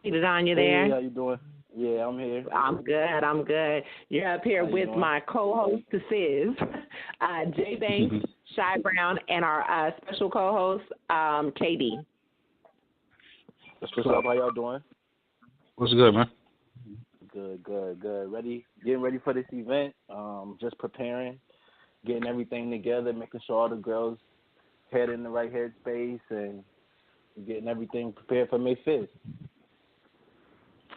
Pdadon, you Hey, there? how you doing? Yeah, I'm here. I'm good. I'm good. You're up here How you with doing? my co-host, the Sis, Jay Banks, Shy Brown, and our special co-host, KD. What's up? How y'all doing? What's good, man? Good. Getting ready for this event. Just preparing, getting everything together, making sure all the girls head in the right headspace, and getting everything prepared for May 5th.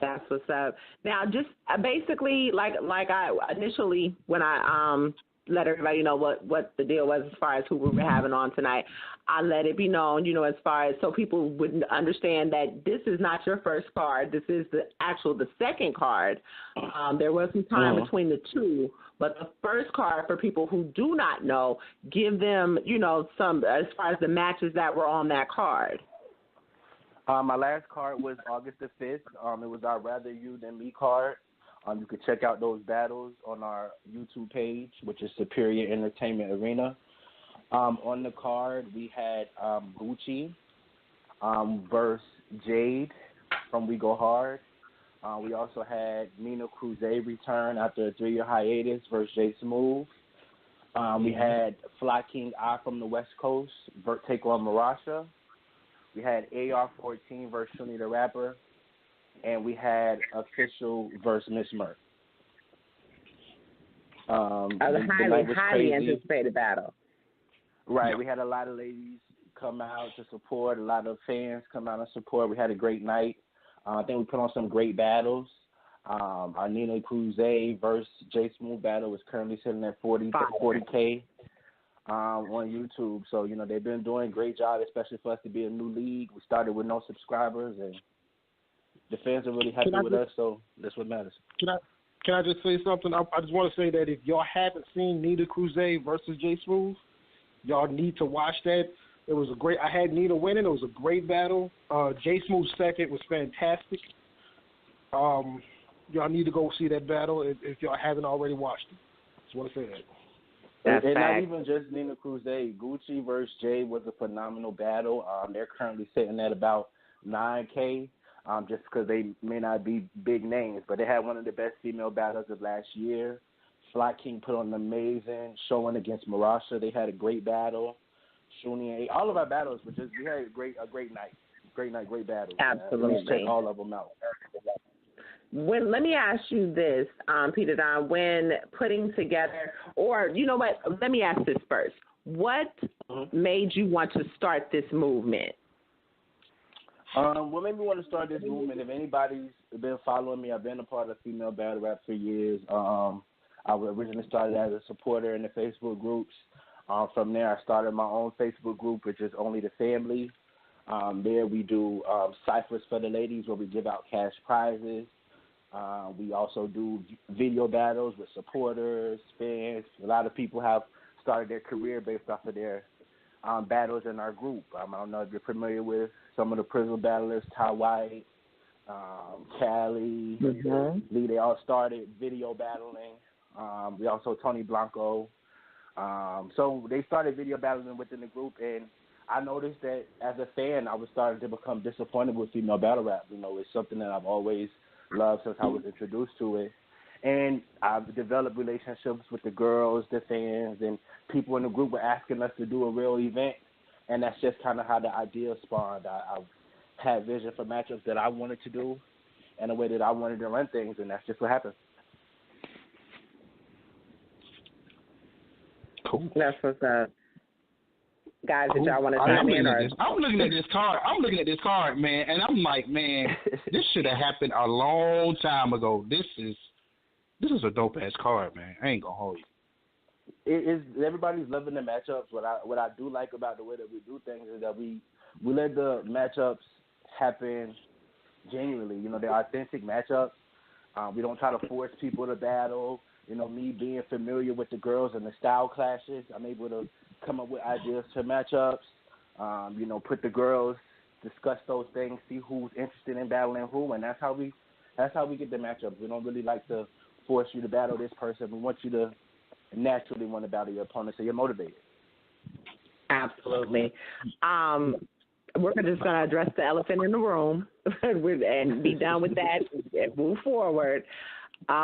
That's what's up. Now, just basically, like I initially, when I let everybody know what the deal was as far as who we were having on tonight, I let it be known, as far as so people would understand that this is not your first card. This is the second card. There was some time between the two, but the first card, for people who do not know, give them, some as far as the matches that were on that card. My last card was August the 5th. It was our Rather You Than Me card. You can check out those battles on our YouTube page, which is Superior Entertainment Arena. On the card, we had Gucci versus Jade from We Go Hard. We also had Nina Cruz return after a 3-year hiatus versus J Smooth. We had Fly King I from the West Coast take on Marasha. We had AR-14 versus Shuni the Rapper, and we had Official versus Miss Merck. Highly anticipated battle. Right, we had a lot of ladies come out to support, a lot of fans come out and support. We had a great night. I think we put on some great battles. Our Nina Cruz versus J Smooth battle is currently sitting at 40K. On YouTube. So, they've been doing a great job, especially for us to be a new league. We started with no subscribers, and the fans are really happy with us, so that's what matters. Can I just say something? I just want to say that if y'all haven't seen Nina Cruz versus J Smooth, y'all need to watch that. It was I had Nina winning. It was a great battle. J Smooth's second was fantastic. Y'all need to go see that battle if y'all haven't already watched it. Just want to say that. And not even just Nina Cruz. Gucci versus Jay was a phenomenal battle. They're currently sitting at about 9K, just because they may not be big names, but they had one of the best female battles of last year. Fly King put on an amazing showing against Marasha. They had a great battle. Shuni, all of our battles were we had a great night. Great battle. Absolutely. Check all of them out. Let me ask you this, Pdadon, when putting together, or you know what, let me ask this first. What made you want to start this movement? What made me want to start this movement, if anybody's been following me, I've been a part of female battle rap for years. I originally started as a supporter in the Facebook groups. From there, I started my own Facebook group, which is Only the Family. There we do ciphers for the ladies where we give out cash prizes. We also do video battles with supporters, fans. A lot of people have started their career based off of their battles in our group. I don't know if you're familiar with some of the prison battlers, Ty White, Callie, Lee. They all started video battling. We also Tony Blanco. So they started video battling within the group, and I noticed that as a fan, I was starting to become disappointed with female battle rap. It's something that I've always loved since I was introduced to it. And I've developed relationships with the girls, the fans, and people in the group were asking us to do a real event. And that's just kind of how the idea spawned. I had vision for matchups that I wanted to do and the way that I wanted to run things, and that's just what happened. Cool. That's what's up. Guys, did y'all want to chime in? I'm looking at this card, man, and I'm like, man, this should have happened a long time ago. This is a dope ass card, man. I ain't gonna hold you. Everybody's loving the matchups. What I do like about the way that we do things is that we let the matchups happen genuinely. They're authentic matchups. We don't try to force people to battle. Me being familiar with the girls and the style clashes, I'm able to come up with ideas to matchups. Put the girls, discuss those things, see who's interested in battling who, and that's how we get the matchups. We don't really like to force you to battle this person. We want you to naturally want to battle your opponent, so you're motivated. Absolutely. we're just going to address the elephant in the room and be done with that and move forward. There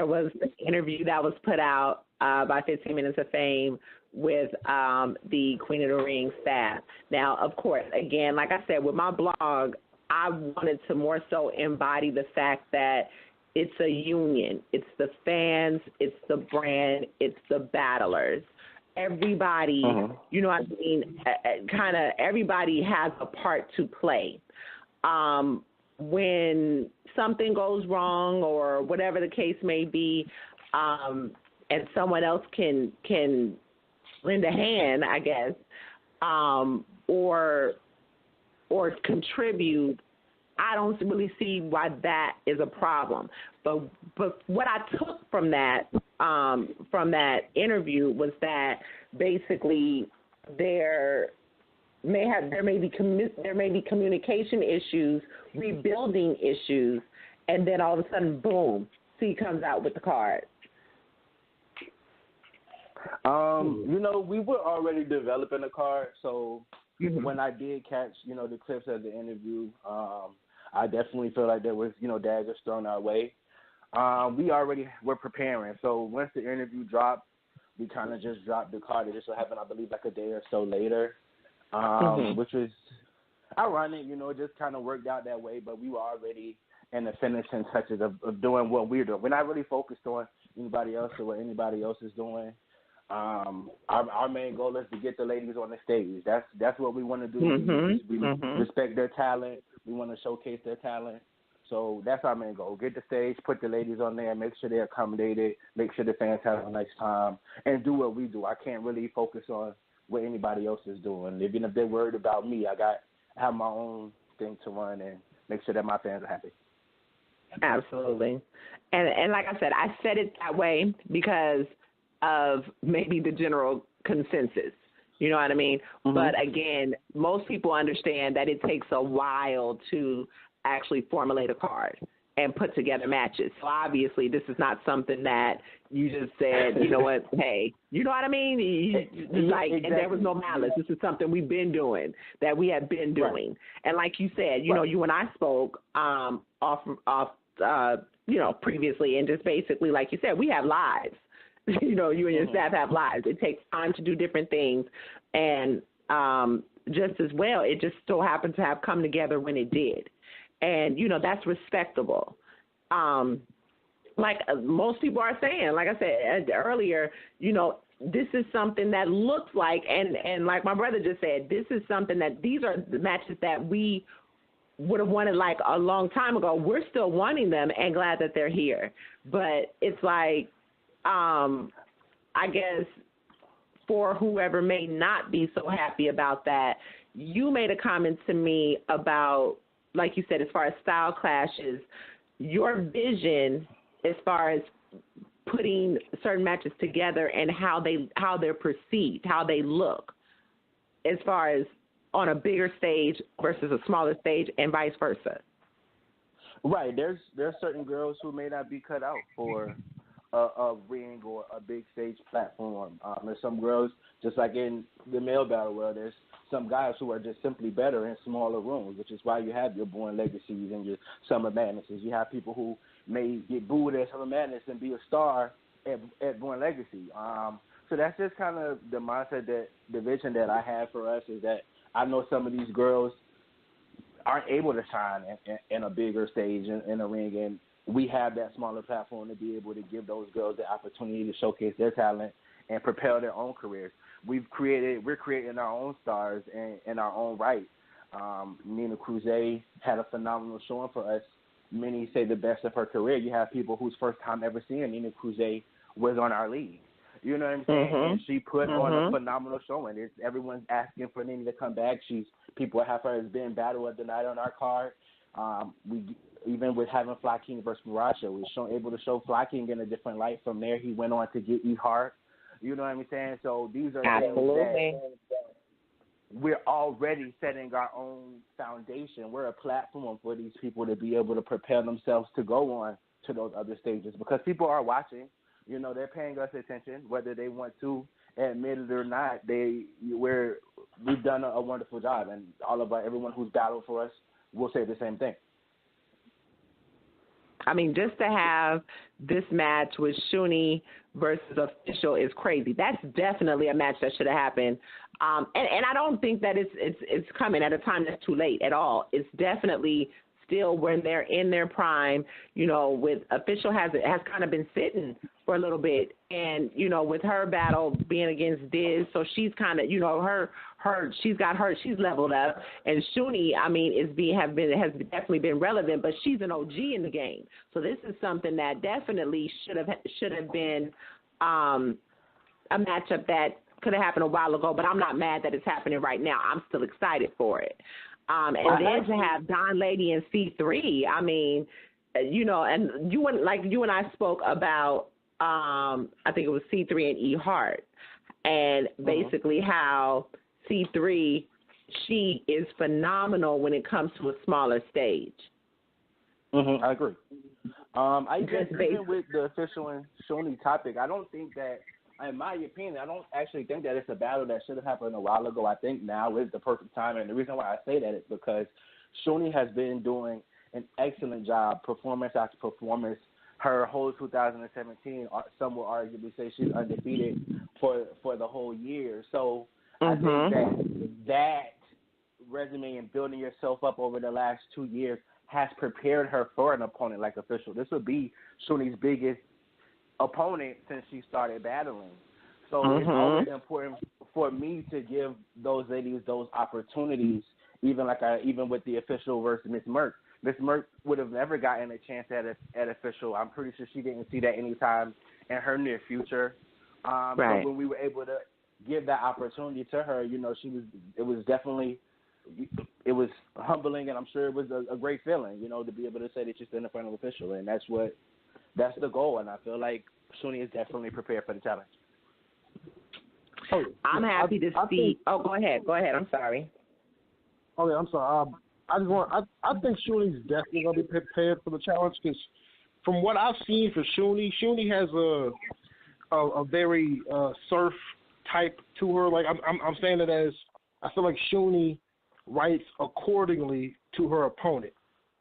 was an interview that was put out by 15 Minutes of Fame with the Queen of the Ring staff. Now, of course, again, like I said, with my blog, I wanted to more so embody the fact that it's a union. It's the fans, it's the brand, it's the battlers. Everybody, you know what I mean, kind of everybody has a part to play. When something goes wrong or whatever the case may be, and someone else can lend a hand, I guess, or contribute, I don't really see why that is a problem. But what I took from that interview was that basically there may be communication issues, rebuilding issues, and then all of a sudden, boom, C comes out with the card. You know, we were already developing a card, so when I did catch, you know, the clips of the interview, I definitely feel like there was, you know, daggers thrown our way. We already were preparing, so once the interview dropped, we kind of just dropped the card. It just so happened, I believe, like a day or so later, which was ironic, you know, it just kind of worked out that way, but we were already in the finishing touches of doing what we're doing. We're not really focused on anybody else or what anybody else is doing. Our main goal is to get the ladies on the stage. That's what we want to do. We respect their talent. We want to showcase their talent. So that's our main goal. Get the stage, put the ladies on there, make sure they're accommodated, make sure the fans have a nice time, and do what we do. I can't really focus on what anybody else is doing. Even if they're worried about me, I have my own thing to run and make sure that my fans are happy. Absolutely. And like I said it that way because of maybe the general consensus. You know what I mean? But again, most people understand that it takes a while to actually formulate a card and put together matches. So obviously this is not something that you just said, you know what, hey, you know what I mean? Exactly. And there was no malice. This is something we have been doing. Right. And like you said, you know, you and I spoke off you know, previously, and just basically, like you said, we have lives. You know, you and your staff have lives. It takes time to do different things. And just as well, it just so happened to have come together when it did. And, you know, that's respectable. Like most people are saying, like I said earlier, you know, this is something that looks like, and like my brother just said, this is something that these are the matches that we would have wanted like a long time ago. We're still wanting them and glad that they're here. But it's like, I guess for whoever may not be so happy about that, you made a comment to me about, like you said, as far as style clashes, your vision as far as putting certain matches together and how they're perceived, how they look, as far as on a bigger stage versus a smaller stage and vice versa. Right. There's certain girls who may not be cut out for a ring or a big stage platform. There's some girls, just like in the male battle world, there's some guys who are just simply better in smaller rooms, which is why you have your Born Legacies and your Summer Madnesses. You have people who may get booed at Summer Madness and be a star at Born Legacy. So that's just kind of the mindset, that the vision that I have for us is that I know some of these girls aren't able to shine in a bigger stage in a ring, and we have that smaller platform to be able to give those girls the opportunity to showcase their talent and propel their own careers. We're creating our own stars in our own right. Nina Cruz had a phenomenal showing for us. Many say the best of her career. You have people whose first time ever seeing Nina Cruz was on our league. You know what I'm saying? And she put on a phenomenal showing. Everyone's asking for Nina to come back. People have her as being battle of the night on our card. Even with having Fly King versus Maracha, we were able to show Fly King in a different light. From there, he went on to get E Hart. You know what I'm saying? So these are things that we're already setting our own foundation. We're a platform for these people to be able to prepare themselves to go on to those other stages, because people are watching. You know, they're paying us attention, whether they want to admit it or not, we've done a wonderful job, and everyone who's battled for us will say the same thing. I mean, just to have this match with Shuni versus Official is crazy. That's definitely a match that should have happened. And I don't think that it's coming at a time that's too late at all. It's definitely still when they're in their prime. You know, with Official has kind of been sitting for a little bit, and you know, with her battle being against Diz, so she's kind of, you know, she's leveled up, and Shuni, I mean, has definitely been relevant, but she's an OG in the game. So this is something that definitely should have been a matchup that could have happened a while ago. But I'm not mad that it's happening right now. I'm still excited for it. And then to have Don Lady and C3, I mean, you know, and you and I spoke about, I think it was C3 and E Hart, and basically how C3, she is phenomenal when it comes to a smaller stage. I agree. I agree with the Official and Shuni topic. I don't think that, in my opinion, I don't actually think that it's a battle that should have happened a while ago. I think now is the perfect time, and the reason why I say that is because Shuni has been doing an excellent job, performance after performance. Her whole 2017, some will arguably say she's undefeated for the whole year. So I think that resume and building yourself up over the last 2 years has prepared her for an opponent like Official. This would be Shuni's biggest opponent since she started battling. So it's always important for me to give those ladies those opportunities, even with the Official versus Miss Merck. Miss Merck would have never gotten a chance at Official. I'm pretty sure she didn't see that anytime in her near future. So when we were able to give that opportunity to her, you know, it was humbling, and I'm sure it was a great feeling, you know, to be able to say that you're still in front of Official, and that's the goal, and I feel like Shuni is definitely prepared for the challenge. I'm happy to see. Go ahead. I'm sorry. Okay, I'm sorry. I think Shuni's definitely gonna be prepared for the challenge because from what I've seen for Shuni has a very surf type to her. Like I'm saying it as I feel like Shuni writes accordingly to her opponent.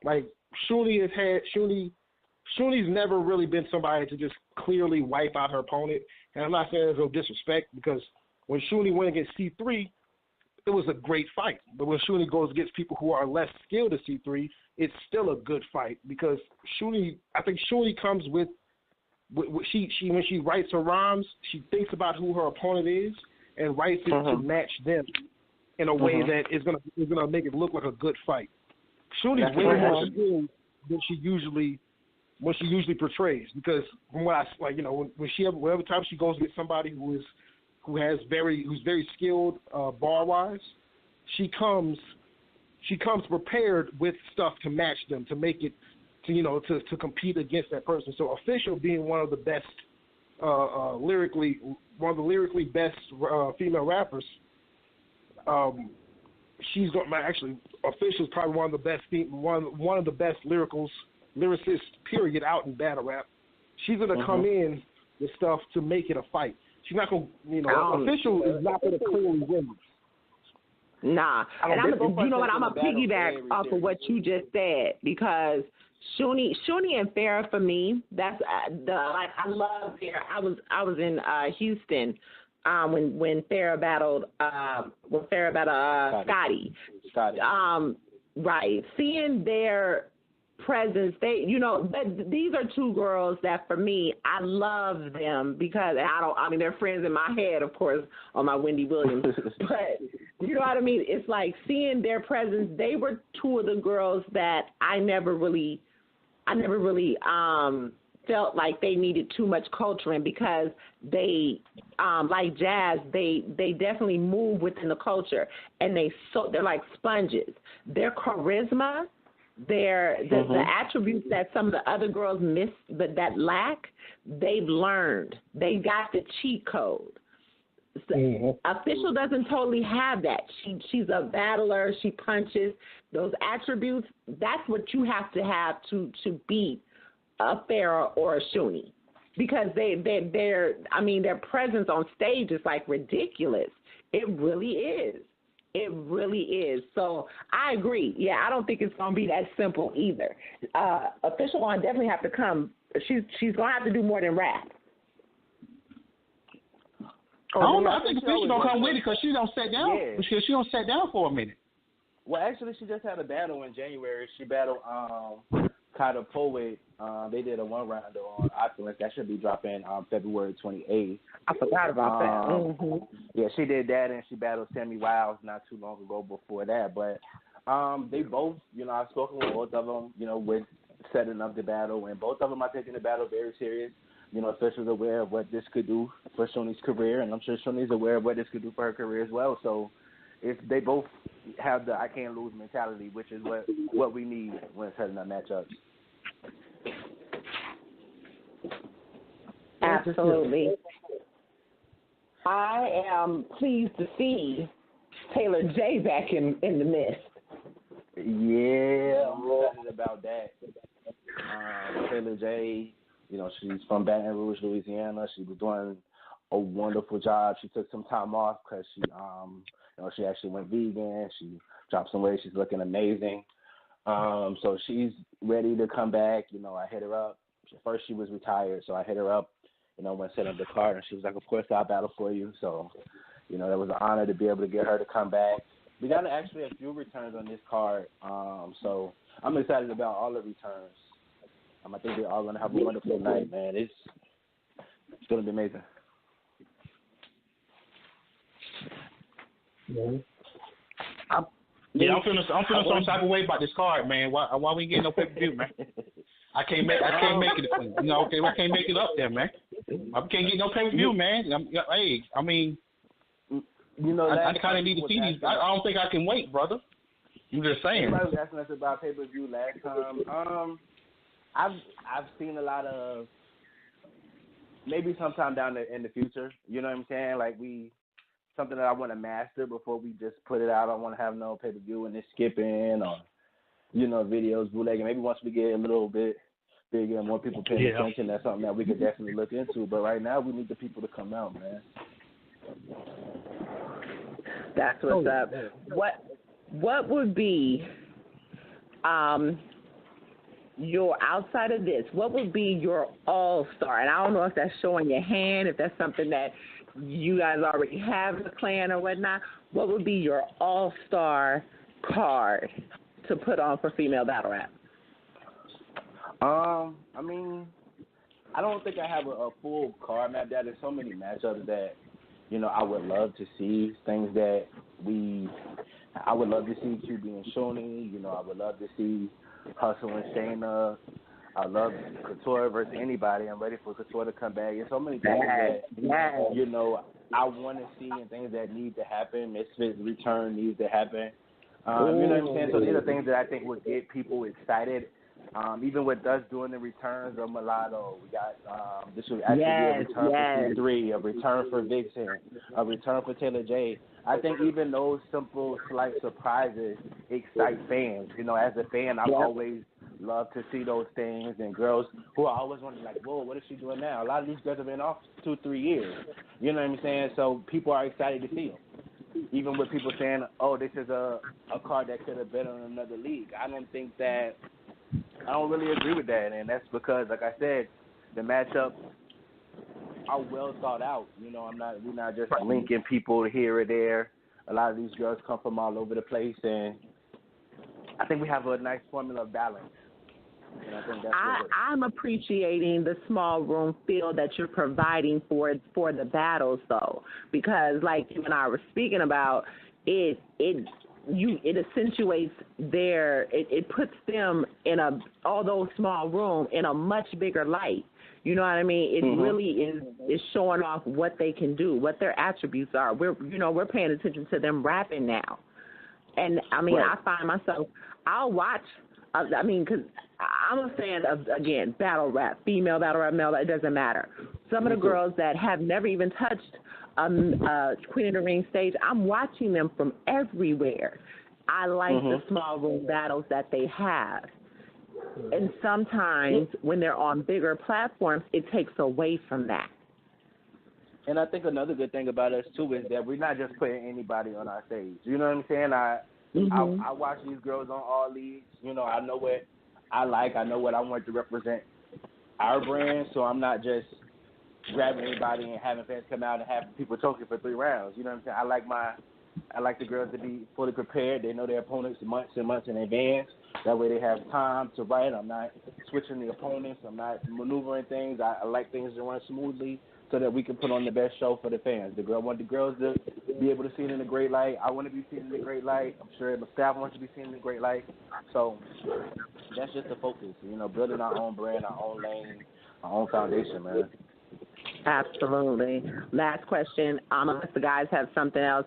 Like Shuni's never really been somebody to just clearly wipe out her opponent. And I'm not saying there's no disrespect because when Shuni went against C3, it was a great fight. But when Shuni goes against people who are less skilled as C3, it's still a good fight because I think Shuni comes with she when she writes her rhymes, she thinks about who her opponent is and writes it to match them in a way that is gonna make it look like a good fight. Shuni's way more skilled than she usually portrays because from what whenever time she goes with somebody who's very skilled bar wise, she comes prepared with stuff to match them to make it to compete against that person. So Official being one of the best lyrically best female rappers, she's going actually Official's probably one of the best lyricists period out in battle rap. She's gonna come in with stuff to make it a fight. She's not gonna Official is not gonna clearly win. Nah, and I'm a piggyback off of what you just said because Shuni and Farrah for me, that's I love Farrah. I was in Houston when Farrah battled Scotty. Right, seeing their presence, these are two girls that for me I love them because they're friends in my head, of course, on my Wendy Williams, but you know what I mean. It's like seeing their presence. They were two of the girls that I never really felt like they needed too much culturing because they like Jazz, they definitely move within the culture and they're like sponges. Their charisma, the attributes that some of the other girls miss but that lack, they've learned. They got the cheat code. Official doesn't totally have that. She's a battler. She punches. Those attributes, that's what you have to beat a Farrah or a Shuni. because their presence on stage is like ridiculous. It really is. It really is. So I agree. Yeah, I don't think it's going to be that simple either. Official One definitely have to come. She's going to have to do more than rap. I don't know. I think Official going to come with it because she don't sit down. Yeah. Because she don't sit down for a minute. Well, actually, she just had a battle in January. She battled Kata Poet. They did a one-rounder on Opulence. That should be dropping February 28th. I forgot about that. Mm-hmm. Yeah, she did that, and she battled Sammy Wiles not too long ago before that. But they both, I've spoken with both of them, with setting up the battle, and both of them are taking the battle very serious. Officials aware of what this could do for Shoni's career, and I'm sure Shoni's aware of what this could do for her career as well. So if they both have the I can't lose mentality, which is what we need when setting up matchups. Absolutely. I am pleased to see Taylor J back in the midst. Yeah, I'm excited about that. Taylor J, she's from Baton Rouge, Louisiana. She was doing a wonderful job. She took some time off because she actually went vegan. She dropped some weight. She's looking amazing. So she's ready to come back. I hit her up. First she was retired, so I hit her up, when setting up the card, and she was like, of course I'll battle for you. So, it was an honor to be able to get her to come back. We got actually a few returns on this card, so I'm excited about all the returns. I think they're all going to have a wonderful night, man. It's going to be amazing. I'm feeling some type of way about this card, man. Why we getting no pay-per-view, man? I can't make it. I can't make it up there, man. I can't get no pay-per-view, man. I kind of need to see these. I don't think I can wait, brother. You just saying. Everybody was asking us about pay-per-view last time. I've seen a lot of maybe sometime down in the future. You know what I'm saying? Like something that I want to master before we just put it out. I want to have no pay-per-view and it's skipping or videos, bootlegging. Maybe once we get a little bit bigger and more people paying attention, that's something that we could definitely look into. But right now, we need the people to come out, man. That's what's up. What would be your, outside of this, what would be your all-star? And I don't know if that's showing your hand, if that's something that you guys already have in the plan or whatnot. What would be your all-star card to put on for female battle rap? I don't think I have a full card map. There's so many matchups that, I would love to see. Things that I would love to see QB and Shoni. I would love to see Hustle and Shayna. I love Couture versus anybody. I'm ready for Couture to come back. There's so many things that, I want to see and things that need to happen. Misfits return needs to happen. You know what I'm saying? So these are things that I think would get people excited. Even with us doing the returns of Mulatto, we got this would actually be a return for C3, a return for Vixen, a return for Taylor J. I think even those simple, slight surprises excite fans. As a fan, I've always loved to see those things, and girls who are always wondering, like, whoa, what is she doing now? A lot of these girls have been off 2-3 years. You know what I'm saying? So people are excited to see them. Even with people saying, oh, this is a card that could have been on another league. I don't really agree with that, and that's because, like I said, the matchups are well thought out. We're not just linking people here or there. A lot of these girls come from all over the place, and I think we have a nice formula of balance. And I think that's I'm appreciating the small room feel that you're providing for the battles, though, because like you and I were speaking about, it accentuates it puts them in although small room in a much bigger light. You know what I mean? It really is showing off what they can do, what their attributes are. We're paying attention to them rapping now. And I find myself, I'll watch, because I'm a fan of, again, battle rap, female battle rap, male, it doesn't matter. Some of the girls that have never even touched Queen of the Ring stage, I'm watching them from everywhere. I like the small room battles that they have. And sometimes when they're on bigger platforms, it takes away from that. And I think another good thing about us too is that we're not just putting anybody on our stage. You know what I'm saying? I watch these girls on all leagues. You know, I know what I like. I know what I want to represent our brand. So I'm not just grabbing anybody and having fans come out and having people choking for 3 rounds. You know what I'm saying? I like the girls to be fully prepared. They know their opponents months and months in advance. That way they have time to write. I'm not switching the opponents. I'm not maneuvering things. I like things to run smoothly so that we can put on the best show for the fans. I want the girls to be able to see it in a great light. I want to be seen in a great light. I'm sure the staff wants to be seen in a great light. So that's just the focus, you know, building our own brand, our own lane, our own foundation, man. Absolutely. Last question, unless the guys have something else,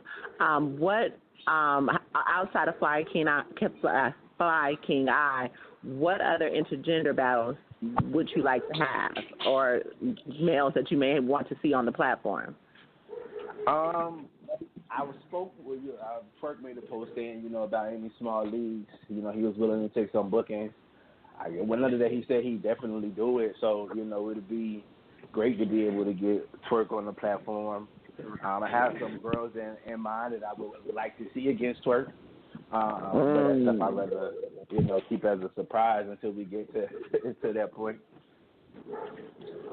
what outside of Fly King Eye, what other intergender battles would you like to have, or males that you may want to see on the platform? I spoke with you. Twerk made a post saying, you know, about any small leagues. You know, he was willing to take some bookings. When under that, he said he'd definitely do it. So, you know, it'd be great to be able to get Twerk on the platform. I have some girls in mind that I would like to see against Twerk. But that's stuff I'd rather, you know, keep as a surprise until we get to that point.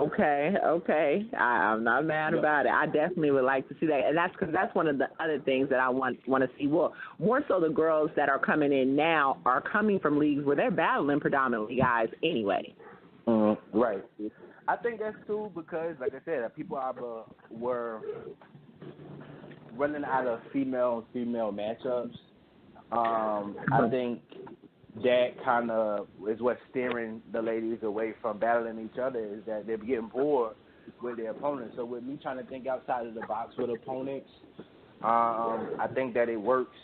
Okay. I'm not mad about it. I definitely would like to see that, and that's because that's one of the other things that I want to see. Well, more so the girls that are coming in now are coming from leagues where they're battling predominantly guys anyway. Right. I think that's too because, like I said, people were running out of female matchups. I think that kind of is what's steering the ladies away from battling each other, is that they're getting bored with their opponents. So with me trying to think outside of the box with opponents, I think that it works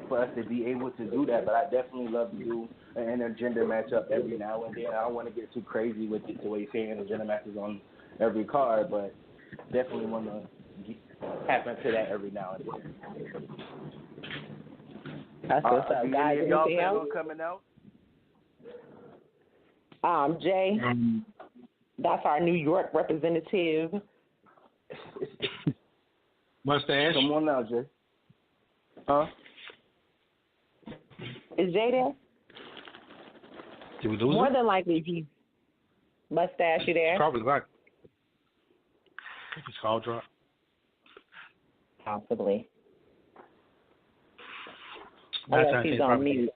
for us to be able to do that. But I definitely love to do an intergender matchup every now and then. I don't want to get too crazy with it the way you're saying intergender matches on every card, but definitely want to tap into that every now and then. That's what's up, guys. Y'all plan on coming out? Jay, that's our New York representative. Mustache. Come on now, Jay. Huh? Is Jay there? Did we lose More him? than likely, if you Mustache, you there? Probably like. His call drop. Possibly. Unless he's on mute.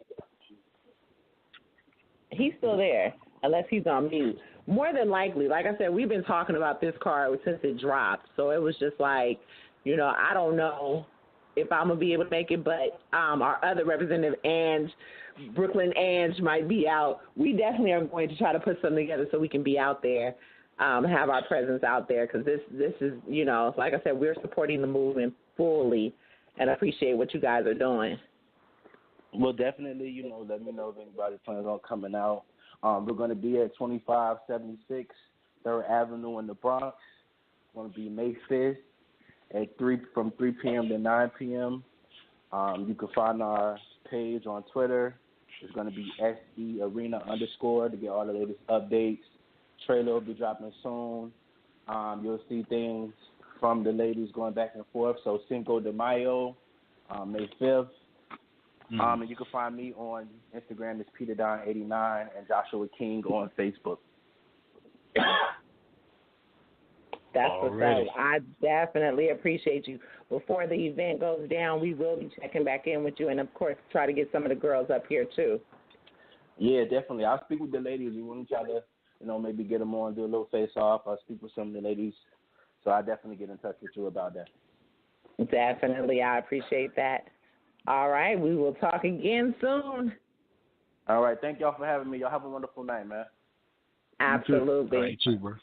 He's still there, unless he's on mute. More than likely, like I said, we've been talking about this card since it dropped. So it was just like, you know, I don't know if I'm going to be able to make it, but our other representative, Brooklyn Ange, might be out. We definitely are going to try to put something together so we can be out there, have our presence out there, because this is, you know, like I said, we're supporting the movement fully and appreciate what you guys are doing. Well, definitely, you know, let me know if anybody plans on coming out. We're going to be at 2576 3rd Avenue in the Bronx. It's going to be May 5th from 3 p.m. to 9 p.m. You can find our page on Twitter. It's going to be S.E.A Arena _ to get all the latest updates. Trailer will be dropping soon. You'll see things from the ladies going back and forth. So Cinco de Mayo, May 5th. And you can find me on Instagram. It's Pdadon89 and Joshua King on Facebook. That's what's up. I definitely appreciate you. Before the event goes down, we will be checking back in with you, and of course, try to get some of the girls up here too. Yeah, definitely. I'll speak with the ladies. We want to try to, you know, maybe get them on, do a little face off. I'll speak with some of the ladies. So I'll definitely get in touch with you about that. Definitely, I appreciate that. All right, we will talk again soon. All right, thank y'all for having me. Y'all have a wonderful night, man. Absolutely. All right, too, bro.